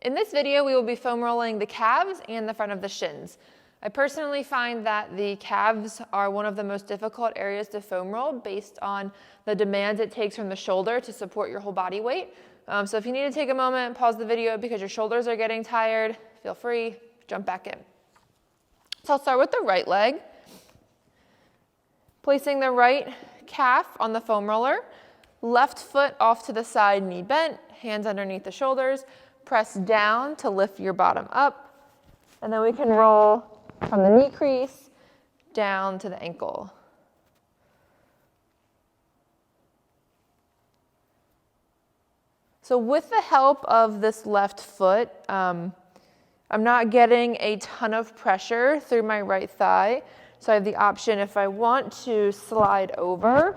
In this video, we will be foam rolling the calves and the front of the shins. I personally find that the calves are one of the most difficult areas to foam roll based on the demands it takes from the shoulder to support your whole body weight. So if you need to take a moment, pause the video because your shoulders are getting tired, feel free, jump back in. So I'll start with the right leg. Placing the right calf on the foam roller, left foot off to the side, knee bent, hands underneath the shoulders, press down to lift your bottom up, and then we can roll from the knee crease down to the ankle. So with the help of this left foot, I'm not getting a ton of pressure through my right thigh. So I have the option if I want to slide over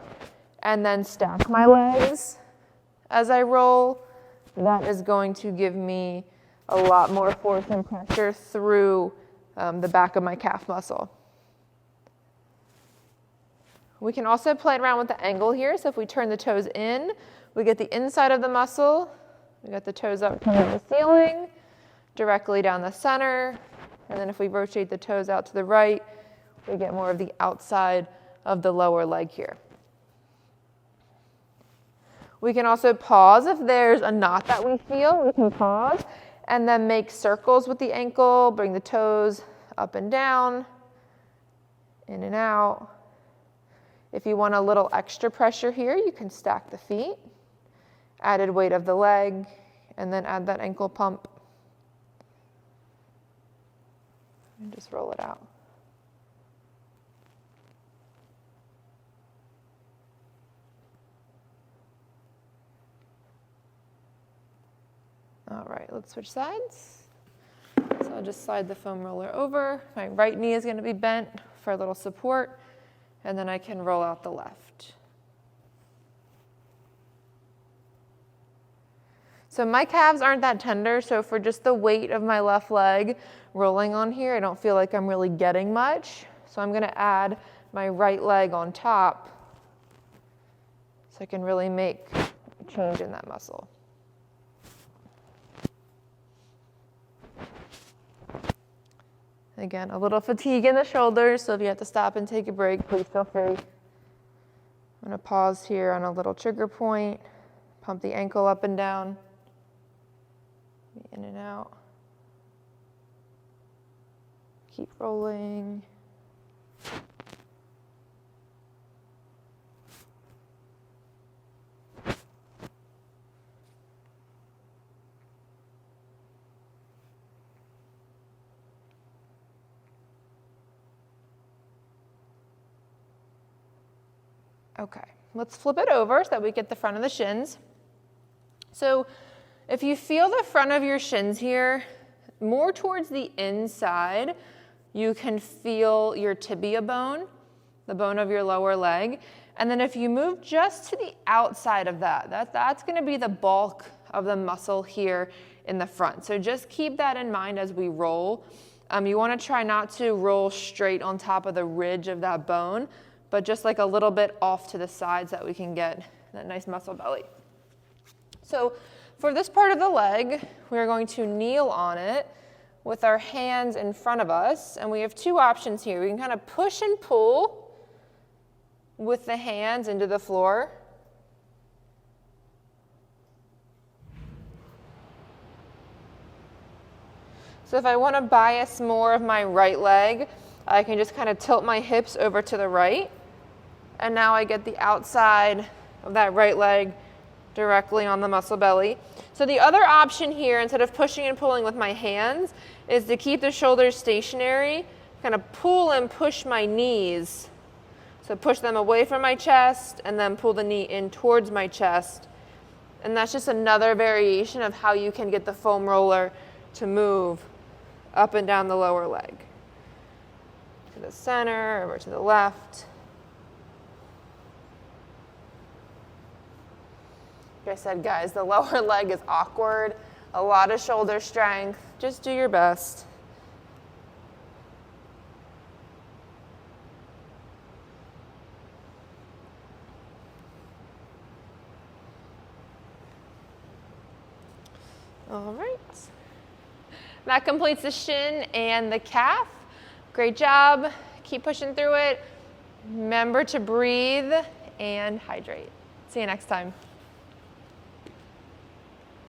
and then stack my legs as I roll. That is going to give me a lot more force and pressure through the back of my calf muscle. We can also play around with the angle here. So if we turn the toes in, we get the inside of the muscle. We got the toes up from the ceiling, directly down the center. And then if we rotate the toes out to the right, we get more of the outside of the lower leg here. We can also pause if there's a knot that we feel. We can pause and then make circles with the ankle, bring the toes up and down, in and out. If you want a little extra pressure here, you can stack the feet, added weight of the leg, and then add that ankle pump. And just roll it out. All right, let's switch sides. So I'll just slide the foam roller over. My right knee is going to be bent for a little support, and then I can roll out the left. So my calves aren't that tender, so for just the weight of my left leg rolling on here, I don't feel like I'm really getting much. So I'm going to add my right leg on top so I can really make a change in that muscle. Again, a little fatigue in the shoulders, so if you have to stop and take a break, please feel free. I'm going to pause here on a little trigger point, pump the ankle up and down, in and out. Keep rolling. Okay, let's flip it over so that we get the front of the shins. So if you feel the front of your shins here, more towards the inside, you can feel your tibia bone, the bone of your lower leg. And then if you move just to the outside of that's going to be the bulk of the muscle here in the front. So just keep that in mind as we roll. You want to try not to roll straight on top of the ridge of that bone, but just like a little bit off to the sides so that we can get that nice muscle belly. So for this part of the leg, we're going to kneel on it with our hands in front of us. And we have two options here. We can kind of push and pull with the hands into the floor. So if I want to bias more of my right leg, I can just kind of tilt my hips over to the right. And now I get the outside of that right leg directly on the muscle belly. So the other option here, instead of pushing and pulling with my hands, is to keep the shoulders stationary, kind of pull and push my knees. So push them away from my chest and then pull the knee in towards my chest. And that's just another variation of how you can get the foam roller to move up and down the lower leg. To the center, over to the left. Like I said, guys, the lower leg is awkward, a lot of shoulder strength. Just do your best. All right. That completes the shin and the calf. Great job. Keep pushing through it. Remember to breathe and hydrate. See you next time.